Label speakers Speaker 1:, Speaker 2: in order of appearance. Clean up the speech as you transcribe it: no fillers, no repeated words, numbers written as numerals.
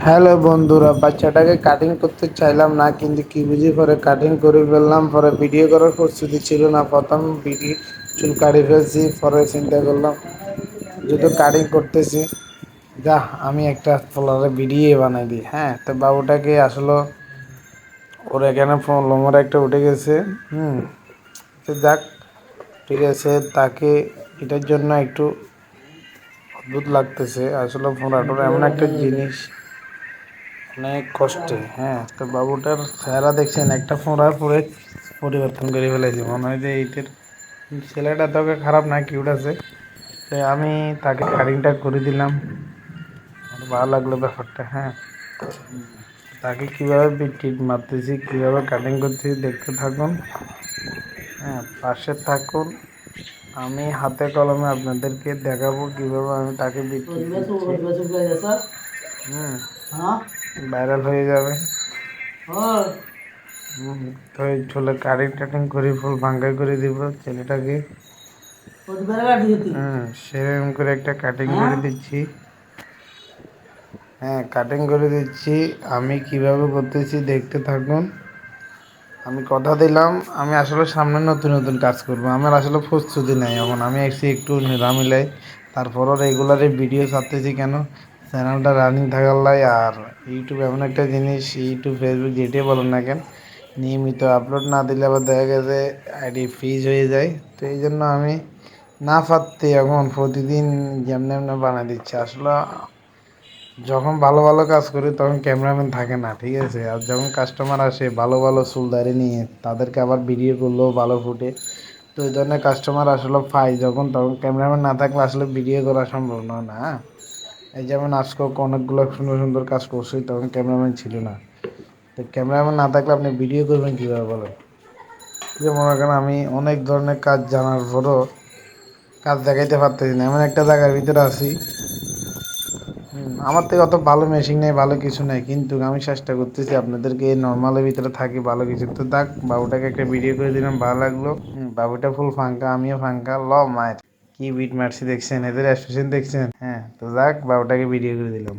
Speaker 1: Hello বন্ধুরা, বাচ্চাটাকে cutting করতে চাইলাম না, কিন্তু কি বুঝি পরে কাটিং করে ফেললাম। পরে ভিডিও করার প্রস্তুতি ছিল না, প্রথম ভিডিও চুল কাটি ফেলছি। পরে চিন্তা করলাম যেহেতু কাটিং করতেছি, যা আমি একটা ফ্লোরে ভিডিও বানাই দিই। হ্যাঁ, তো বাবুটাকে আসলে ওর এখানে লোমর একটা উঠে গেছে। তো যাক, ঠিক আছে। তাকে এটার জন্য একটু অদ্ভুত লাগতেছে আসলে। ফোনাটোর এমন একটা জিনিস, অনেক কষ্টে। হ্যাঁ, তো বাবুটার চেহারা দেখছেন, একটা ফোঁড়া পরে পরিবর্তন করে ফেলেছে। মনে হয় যে এইটার ছেলেটা তোকে খারাপ না, কিউট আছে। তো আমি তাকে কাটিংটা করে দিলাম, আমার ভালো লাগলো ব্যাপারটা। হ্যাঁ, তাকে কীভাবে বিটকিট মারতেছি, কীভাবে কাটিং করতেছি দেখতে থাকুন। হ্যাঁ, পাশে থাকুন। আমি হাতে কলমে আপনাদেরকে দেখাবো কীভাবে আমি তাকে বিটকিট দিচ্ছি। ভাইরাল হয়ে যাবে। তো এই চুলে কাটিং টাটিং করে ফুল ভাঙ্গাই করে দিব ছেলেটাকে। সেরকম করে একটা কাটিং করে দিচ্ছি। হ্যাঁ, কাটিং করে দিচ্ছি। আমি কিভাবে করতেছি দেখতে থাকুন। আমি কথা দিলাম, আমি আসলে সামনে নতুন নতুন কাজ করবো। আমার আসলে প্রস্তুতি নাই এখন। আমি এসে একটু নিরামিলাই, তারপরও রেগুলারে ভিডিও ছাড়তেছি কেন, চ্যানেলটা রানিং থাকার লাই। আর ইউটিউব এমন একটা জিনিস, ইউটিউব ফেসবুক যেটাই বলেন না কেন, নিয়মিত আপলোড না দিলে আবার দেখা গেছে আইডি ফ্রিজ হয়ে যায়। তো এই জন্য আমি না পারতে এখন প্রতিদিন যেমনি এমনি বানিয়ে দিচ্ছি। আসলে যখন ভালো ভালো কাজ করি তখন ক্যামেরাম্যান থাকে না, ঠিক আছে। আর যখন কাস্টমার আসে ভালো ভালো চুলদারি নিয়ে, তাদেরকে আবার ভিডিও করলেও ভালো ফুটে। তো এই ধরনের কাস্টমার আসলে পাই যখন, তখন ক্যামেরাম্যান না থাকলে আসলে ভিডিও করা সম্ভব নয় না। এই যেমন আজকে অনেকগুলো সুন্দর সুন্দর কাজ করছি, তখন ক্যামেরাম্যান ছিল না। তো ক্যামেরাম্যান না থাকলে আপনি ভিডিও করবেন কীভাবে বলেন। যে মনে করেন আমি অনেক ধরনের কাজ জানার পরও কাজ দেখাইতে পারতেছি না, এমন একটা জায়গার ভিতরে আছি। আমার থেকে অত ভালো মেশিন নেই, ভালো কিছু নেই, কিন্তু আমি চেষ্টা করতেছি আপনাদেরকে নর্মালের ভিতরে থাকি ভালো কিছু। তো দেখ, বাবুটাকে একটা ভিডিও করে দিলাম, ভালো লাগলো। বাবুটা ফুল ফাঙ্কা, আমিও ফাঙ্কা। মায়ের কি বিট মারছি দেখছেন, এদের এক্সপ্রেশন দেখছেন। হ্যাঁ, তো যাক, বাবুটাকে ভিডিও করে দিলাম।